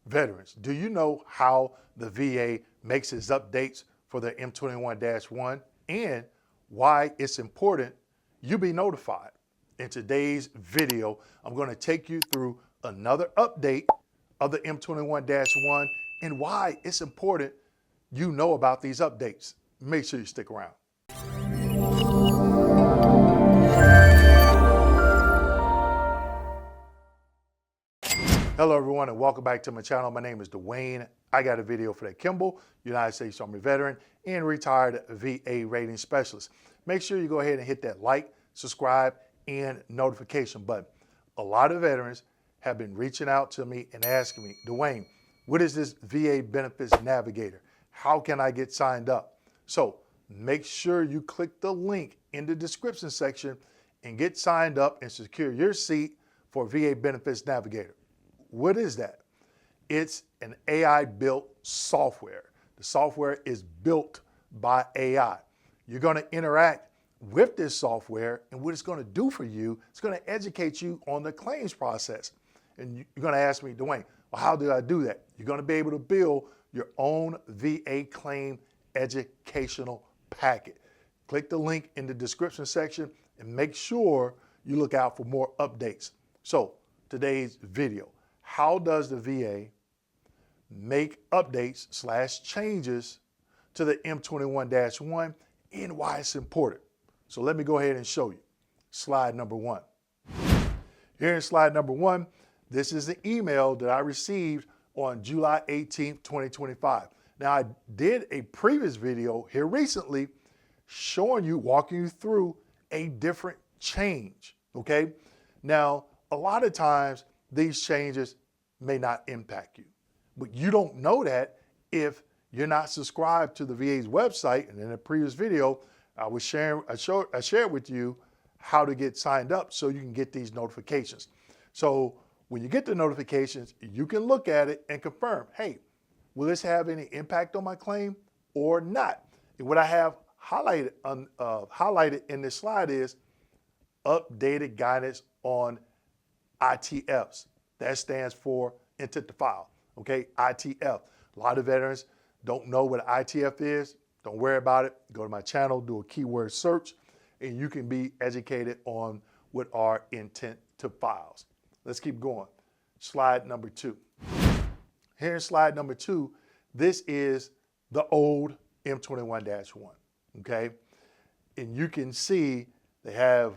Veterans, do you know how the VA makes its updates for the M21-1 and why it's important you be notified? In today's video, I'm going to take you through another update of the M21-1 and why it's important you know about these updates. Make sure you stick around. Hello everyone and welcome back to my channel. My name is Dwayne. I got a video for that Kimball, United States Army veteran and retired VA rating specialist. Make sure you go ahead and hit that like, subscribe, and notification button. A lot of veterans have been reaching out to me and asking me, Dwayne, what is this VA Benefits Navigator? How can I get signed up? So make sure you click the link in the description section and get signed up and secure your seat for VA Benefits Navigator. What is that? It's an AI-built software. The software is built by AI. You're going to interact with this software, and what it's going to do for you, it's going to educate you on the claims process. And you're going to ask me, Dwayne, well, how do I do that? You're going to be able to build your own VA claim educational packet. Click the link in the description section and make sure you look out for more updates. So today's video. How does the VA make updates / changes to the M21-1 and why it's important? So let me go ahead and show you. Slide number 1. Here in slide number 1, this is the email that I received on July 18th, 2025. Now I did a previous video here recently showing you, walking you through a different change, okay? Now, a lot of times these changes may not impact you, but you don't know that if you're not subscribed to the VA's website. And in a previous video, I shared with you how to get signed up so you can get these notifications. So when you get the notifications, you can look at it and confirm, hey, will this have any impact on my claim or not? And what I have highlighted in this slide is updated guidance on ITFs. That stands for intent to file, okay? ITF. A lot of veterans don't know what ITF is. Don't worry about it. Go to my channel, do a keyword search, and you can be educated on what are intent to files. Let's keep going. Slide number 2. Here in slide number 2, this is the old M21-1, okay? And you can see they have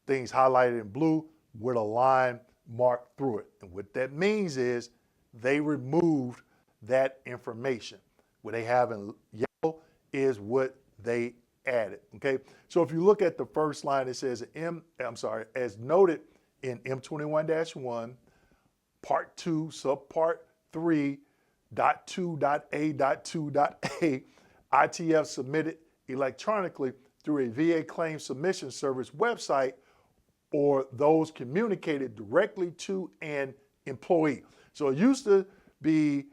things highlighted in blue with a line marked through it. And what that means is they removed that information. What they have in yellow is what they added, okay? So if you look at the first line, it says as noted in M21-1, part 2, subpart 3.2.A.2.A, ITF submitted electronically through a VA claim submission service website or those communicated directly to an employee. So it used to be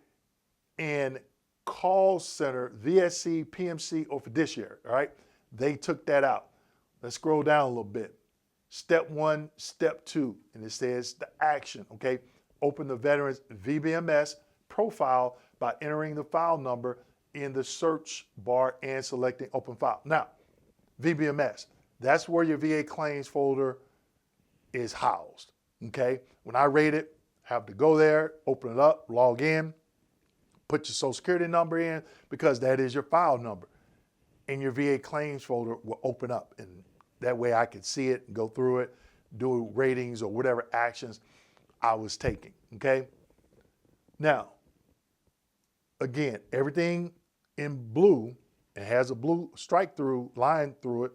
in call center, VSC, PMC, or fiduciary, all right? They took that out. Let's scroll down a little bit. Step 1, step 2, and it says the action, okay? Open the veteran's VBMS profile by entering the file number in the search bar and selecting open file. Now, VBMS, that's where your VA claims folder is housed, okay? When I rate it, have to go there, open it up, log in, put your social security number in because that is your file number. And your VA claims folder will open up. And that way I can see it, go through it, do ratings or whatever actions I was taking, okay? Now, again, everything in blue, it has a blue strike through line through it,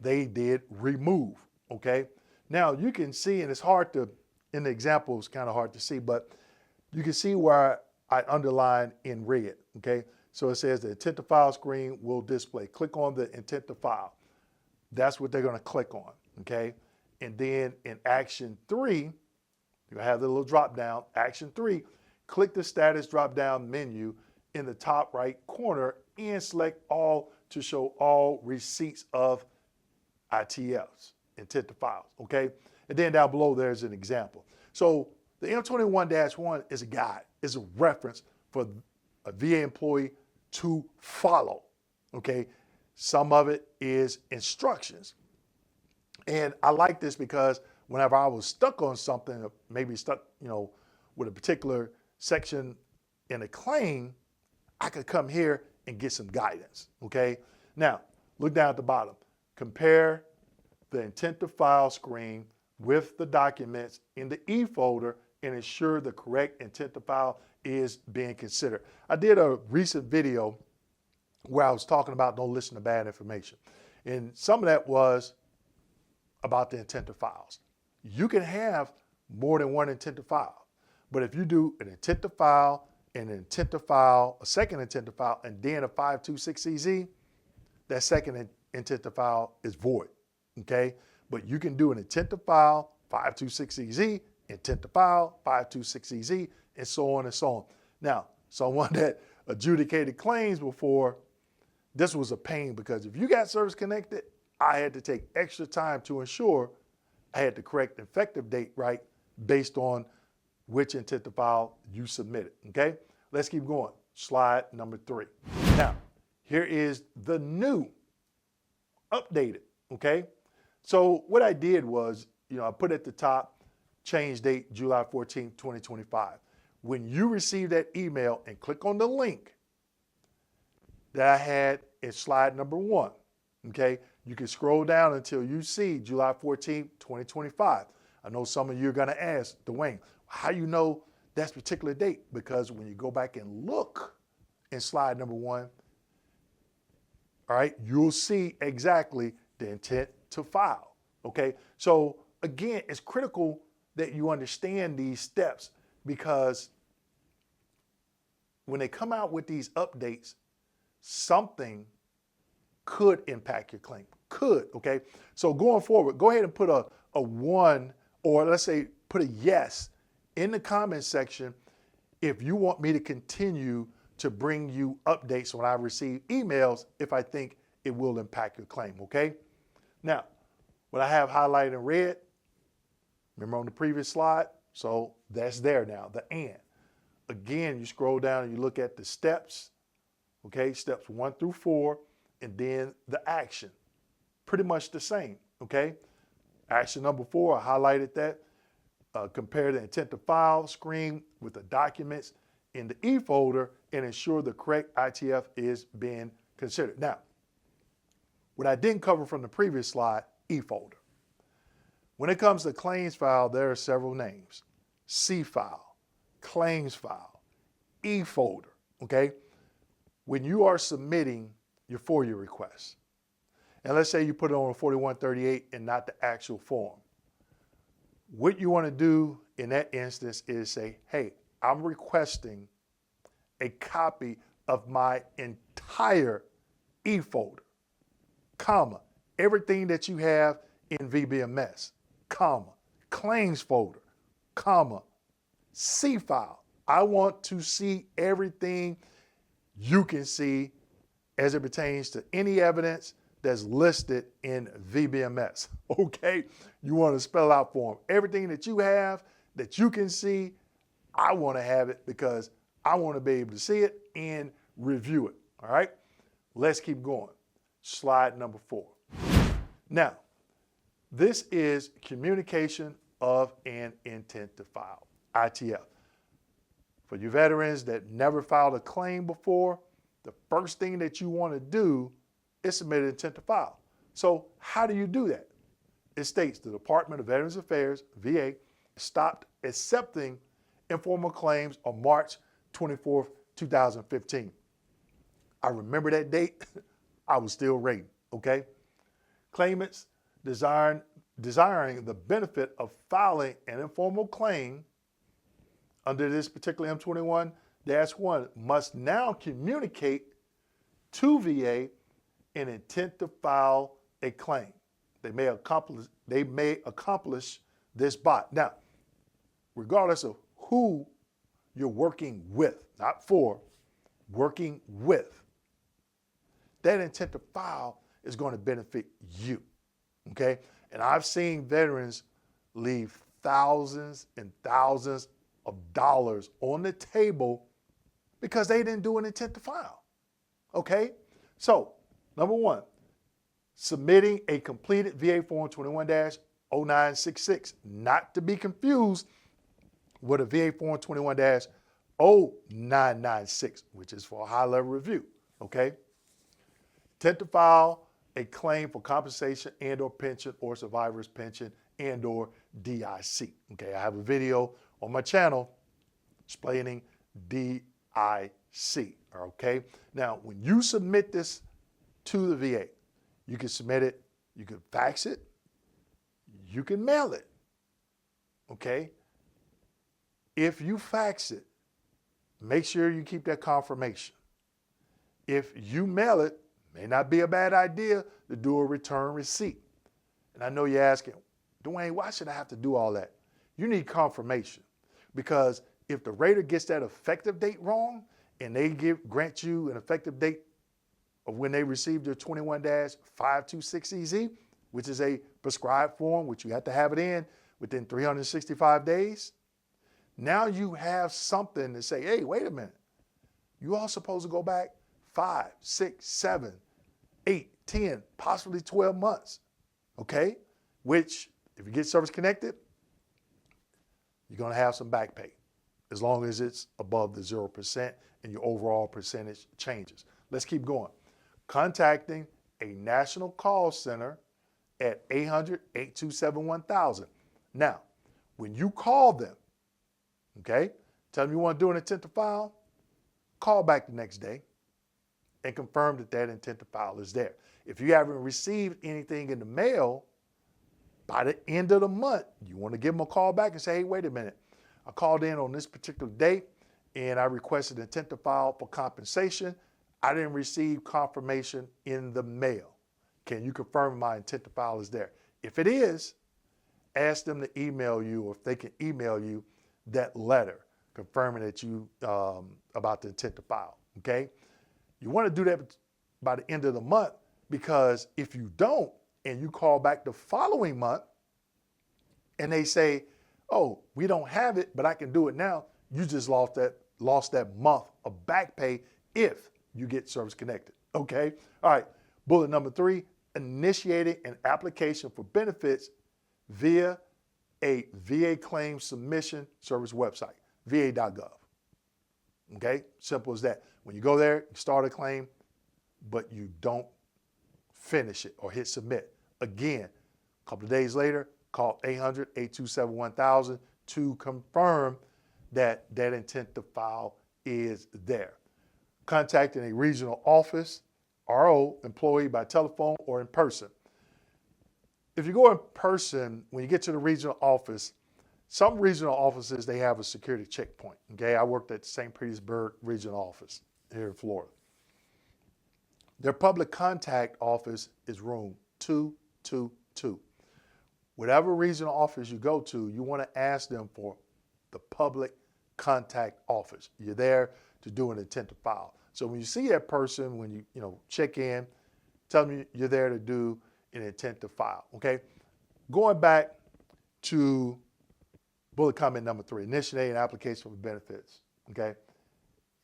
they did remove, okay? Now you can see, and it's hard to, in the example, it's kind of hard to see, but you can see where I underline in red, okay? So it says the intent to file screen will display. Click on the intent to file. That's what they're gonna click on, okay? And then in action 3, you have the little drop down, action 3, click the status drop down menu in the top right corner and select all to show all receipts of ITFs, intent to files, okay? And then down below, there's an example. So The M21-1 is a guide, is a reference for a VA employee to follow, okay? Some of it is instructions. And I like this because whenever I was stuck on something, maybe stuck, with a particular section in a claim, I could come here and get some guidance, okay? Now, look down at the bottom. Compare the intent to file screen with the documents in the E folder and ensure the correct intent to file is being considered. I did a recent video where I was talking about don't listen to bad information. And some of that was about the intent to files. You can have more than one intent to file, but if you do an intent to file, an intent to file, a second intent to file, and then a 526CZ, that second intent to file is void, okay? But you can do an intent to file, 526CZ, intent to file, 526CZ, and so on and so on. Now, someone that adjudicated claims before, this was a pain because if you got service connected, I had to take extra time to ensure I had the correct effective date right based on which intent to file you submitted, okay? Let's keep going. Slide number 3. Now, here is the new, updated, okay? So what I did was, I put at the top, change date, July 14th, 2025. When you receive that email and click on the link that I had in slide number 1, okay, you can scroll down until you see July 14th, 2025. I know some of you are going to ask, Dwayne, how you know that particular date? Because when you go back and look in slide number 1, all right, you'll see exactly the intent to file, okay? So again, it's critical that you understand these steps because when they come out with these updates, something could impact your claim, okay? So going forward, go ahead and put a 1, or let's say put a yes in the comment section if you want me to continue to bring you updates when I receive emails if I think it will impact your claim, okay? Now, what I have highlighted in red, remember on the previous slide? So that's there now, the and. Again, you scroll down and you look at the steps, okay? Steps 1 through 4, and then the action. Pretty much the same, okay? Action number 4, I highlighted that. Compare the intent to file screen with the documents in the E folder and ensure the correct ITF is being considered. Now, what I didn't cover from the previous slide, E folder. When it comes to claims file, there are several names. C file, claims file, E folder, okay? When you are submitting your FOIA request, and let's say you put it on a 4138 and not the actual form, what you want to do in that instance is say, hey, I'm requesting a copy of my entire E folder, comma, everything that you have in VBMS, comma, claims folder, comma, C file. I want to see everything you can see as it pertains to any evidence that's listed in VBMS, okay? You want to spell out for them. Everything that you have, that you can see, I want to have it because I want to be able to see it and review it, all right? Let's keep going. Slide number 4. Now, this is communication of an intent to file, ITF. For you veterans that never filed a claim before, the first thing that you want to do is submit an intent to file. So how do you do that? It states the Department of Veterans Affairs, VA, stopped accepting informal claims on March 24th, 2015. I remember that date. I was still rating, okay? Claimants desiring the benefit of filing an informal claim under this particular M21-1 must now communicate to VA an intent to file a claim. They may accomplish this by. Now, regardless of who you're working with, not for, working with, that intent to file is going to benefit you, okay? And I've seen veterans leave thousands and thousands of dollars on the table because they didn't do an intent to file. Okay? So, number one, submitting a completed VA Form 21-0966, not to be confused with a VA Form 21-0996, which is for a high-level review. Okay? Intent to file a claim for compensation and or pension or survivor's pension and or DIC. Okay, I have a video on my channel explaining DIC. Okay, now when you submit this to the VA, you can submit it, you can fax it, you can mail it. Okay, if you fax it, make sure you keep that confirmation. If you mail it, may not be a bad idea to do a return receipt. And I know you're asking, Dwayne, why should I have to do all that? You need confirmation, because if the rater gets that effective date wrong and they grant you an effective date of when they received your 21-526EZ, which is a prescribed form, which you have to have it in within 365 days, now you have something to say, hey, wait a minute. You all supposed to go back 5, 6, 7, 8, 10, possibly 12 months, okay? Which, if you get service connected, you're gonna have some back pay, as long as it's above the 0% and your overall percentage changes. Let's keep going. Contacting a national call center at 800-827-1000. Now, when you call them, okay, tell them you want to do an intent to file, call back the next day and confirm that that intent to file is there. If you haven't received anything in the mail, by the end of the month, you want to give them a call back and say, hey, wait a minute. I called in on this particular date and I requested intent to file for compensation. I didn't receive confirmation in the mail. Can you confirm my intent to file is there? If it is, ask them to email you, or if they can email you that letter confirming that you about the intent to file, okay? You want to do that by the end of the month, because if you don't and you call back the following month and they say, oh, we don't have it, but I can do it now, you just lost that month of back pay if you get service connected, okay? All right, bullet number 3, initiating an application for benefits via a VA claim submission service website, va.gov. Okay, simple as that. When you go there, you start a claim, but you don't finish it or hit submit. Again, a couple of days later, call 800-827-1000 to confirm that that intent to file is there. Contacting a regional office, RO, employee by telephone or in person. If you go in person, when you get to the regional office, some regional offices, they have a security checkpoint. Okay, I worked at St. Petersburg regional office here in Florida. Their public contact office is room 222. Whatever regional office you go to, you want to ask them for the public contact office. You're there to do an intent to file. So when you see that person, when you check in, tell them you're there to do an intent to file. Okay, going back to bullet comment number 3, initiate an application for benefits, okay?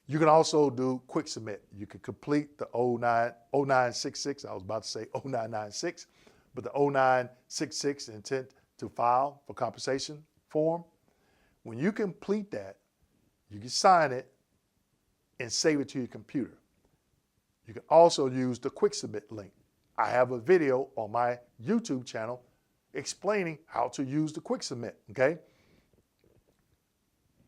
You can also do quick submit. You can complete the 0966, I was about to say 0996, but the 0966 intent to file for compensation form. When you complete that, you can sign it and save it to your computer. You can also use the quick submit link. I have a video on my YouTube channel explaining how to use the quick submit, okay?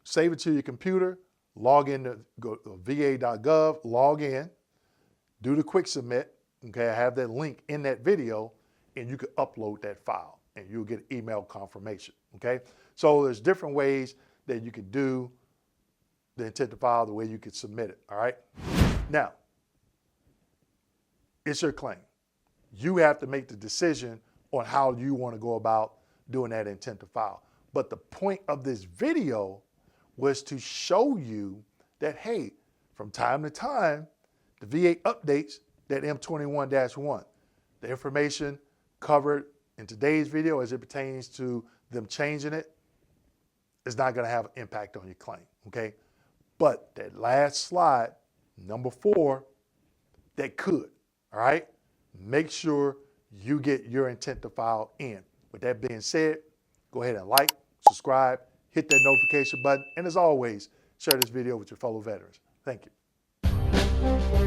Save it to your computer, log in to va.gov, log in, do the quick submit, okay? I have that link in that video, and you can upload that file and you'll get email confirmation, okay? So there's different ways that you can do the intent to file, the way you can submit it, all right? Now, it's your claim. You have to make the decision on how you want to go about doing that intent to file. But the point of this video was to show you that, hey, from time to time, the VA updates that M21-1. The information covered in today's video as it pertains to them changing it it's not going to have an impact on your claim, okay? But that last slide, number 4, that could, all right? Make sure you get your intent to file in. With that being said, go ahead and like, subscribe, hit that notification button, and as always, share this video with your fellow veterans. Thank you.